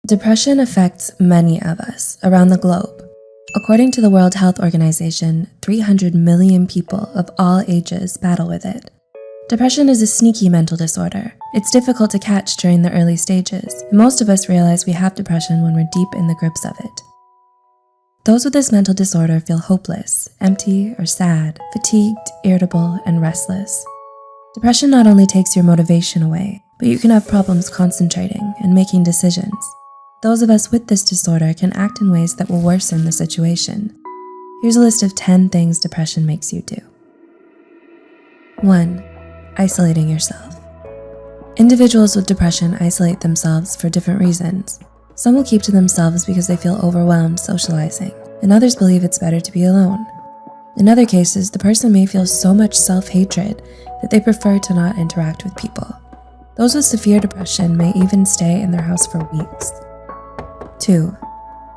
Depression affects many of us around the globe. According to the World Health Organization, 300 million people of all ages battle with it. Depression is a sneaky mental disorder. It's difficult to catch during the early stages, and most of us realize we have depression when we're deep in the grips of it. Those with this mental disorder feel hopeless, empty or sad, fatigued, irritable, and restless. Depression not only takes your motivation away, but you can have problems concentrating and making decisions. Those of us with this disorder can act in ways that will worsen the situation. Here's a list of 10 things depression makes you do. 1. Isolating yourself. Individuals with depression isolate themselves for different reasons. Some will keep to themselves because they feel overwhelmed socializing, and others believe it's better to be alone. In other cases, the person may feel so much self-hatred that they prefer to not interact with people. Those with severe depression may even stay in their house for weeks. 2.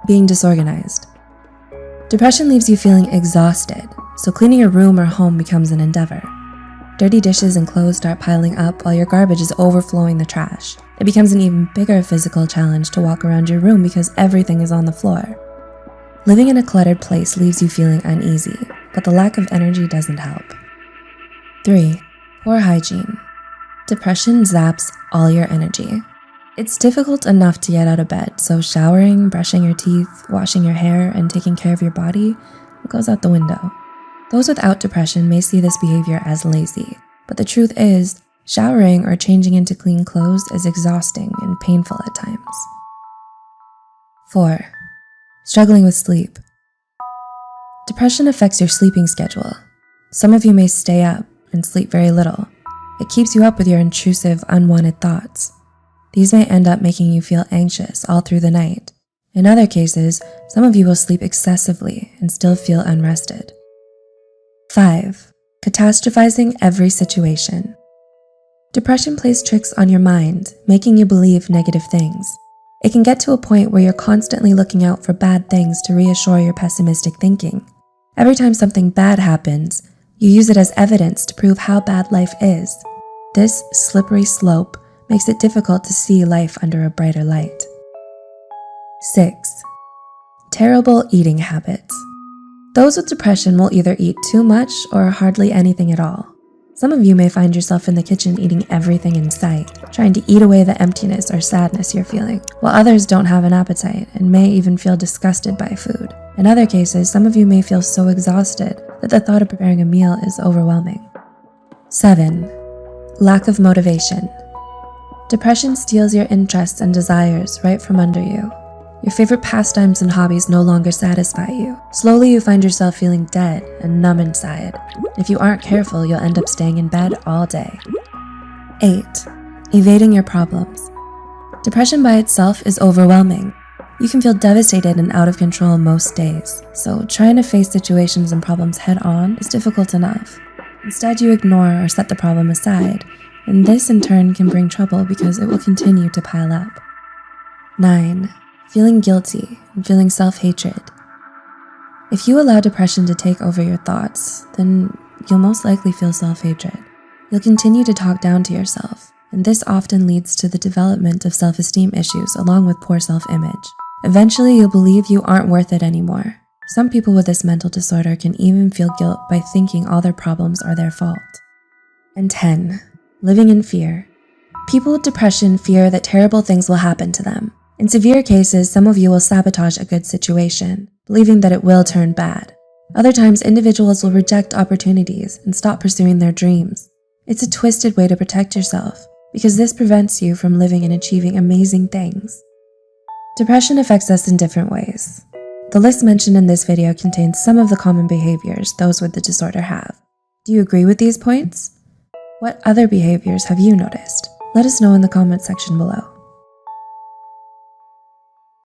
Being disorganized. Depression leaves you feeling exhausted, so cleaning your room or home becomes an endeavor. Dirty dishes and clothes start piling up while your garbage is overflowing the trash. It becomes an even bigger physical challenge to walk around your room because everything is on the floor. Living in a cluttered place leaves you feeling uneasy, but the lack of energy doesn't help. 3. Poor hygiene. Depression zaps all your energy. It's difficult enough to get out of bed, so showering, brushing your teeth, washing your hair, and taking care of your body goes out the window. Those without depression may see this behavior as lazy, but the truth is, showering or changing into clean clothes is exhausting and painful at times. 4. Struggling with sleep. Depression affects your sleeping schedule. Some of you may stay up and sleep very little. It keeps you up with your intrusive, unwanted thoughts. These may end up making you feel anxious all through the night. In other cases, some of you will sleep excessively and still feel unrested. 5. Catastrophizing every situation. Depression plays tricks on your mind, making you believe negative things. It can get to a point where you're constantly looking out for bad things to reassure your pessimistic thinking. Every time something bad happens, you use it as evidence to prove how bad life is. This slippery slope makes it difficult to see life under a brighter light. 6. Terrible eating habits. Those with depression will either eat too much or hardly anything at all. Some of you may find yourself in the kitchen eating everything in sight, trying to eat away the emptiness or sadness you're feeling, while others don't have an appetite and may even feel disgusted by food. In other cases, some of you may feel so exhausted that the thought of preparing a meal is overwhelming. 7. Lack of motivation. Depression steals your interests and desires right from under you. Your favorite pastimes and hobbies no longer satisfy you. Slowly, you find yourself feeling dead and numb inside. If you aren't careful, you'll end up staying in bed all day. 8. Evading your problems. Depression by itself is overwhelming. You can feel devastated and out of control most days, so trying to face situations and problems head on is difficult enough. Instead, you ignore or set the problem aside, and this in turn can bring trouble because it will continue to pile up. 9. Feeling guilty and feeling self-hatred. If you allow depression to take over your thoughts, then you'll most likely feel self-hatred. You'll continue to talk down to yourself, and this often leads to the development of self-esteem issues along with poor self-image. Eventually, you'll believe you aren't worth it anymore. Some people with this mental disorder can even feel guilt by thinking all their problems are their fault. And 10. Living in fear. People with depression fear that terrible things will happen to them. In severe cases, some of you will sabotage a good situation, believing that it will turn bad. Other times, individuals will reject opportunities and stop pursuing their dreams. It's a twisted way to protect yourself, because this prevents you from living and achieving amazing things. Depression affects us in different ways. The list mentioned in this video contains some of the common behaviors those with the disorder have. Do you agree with these points? What other behaviors have you noticed? Let us know in the comment section below.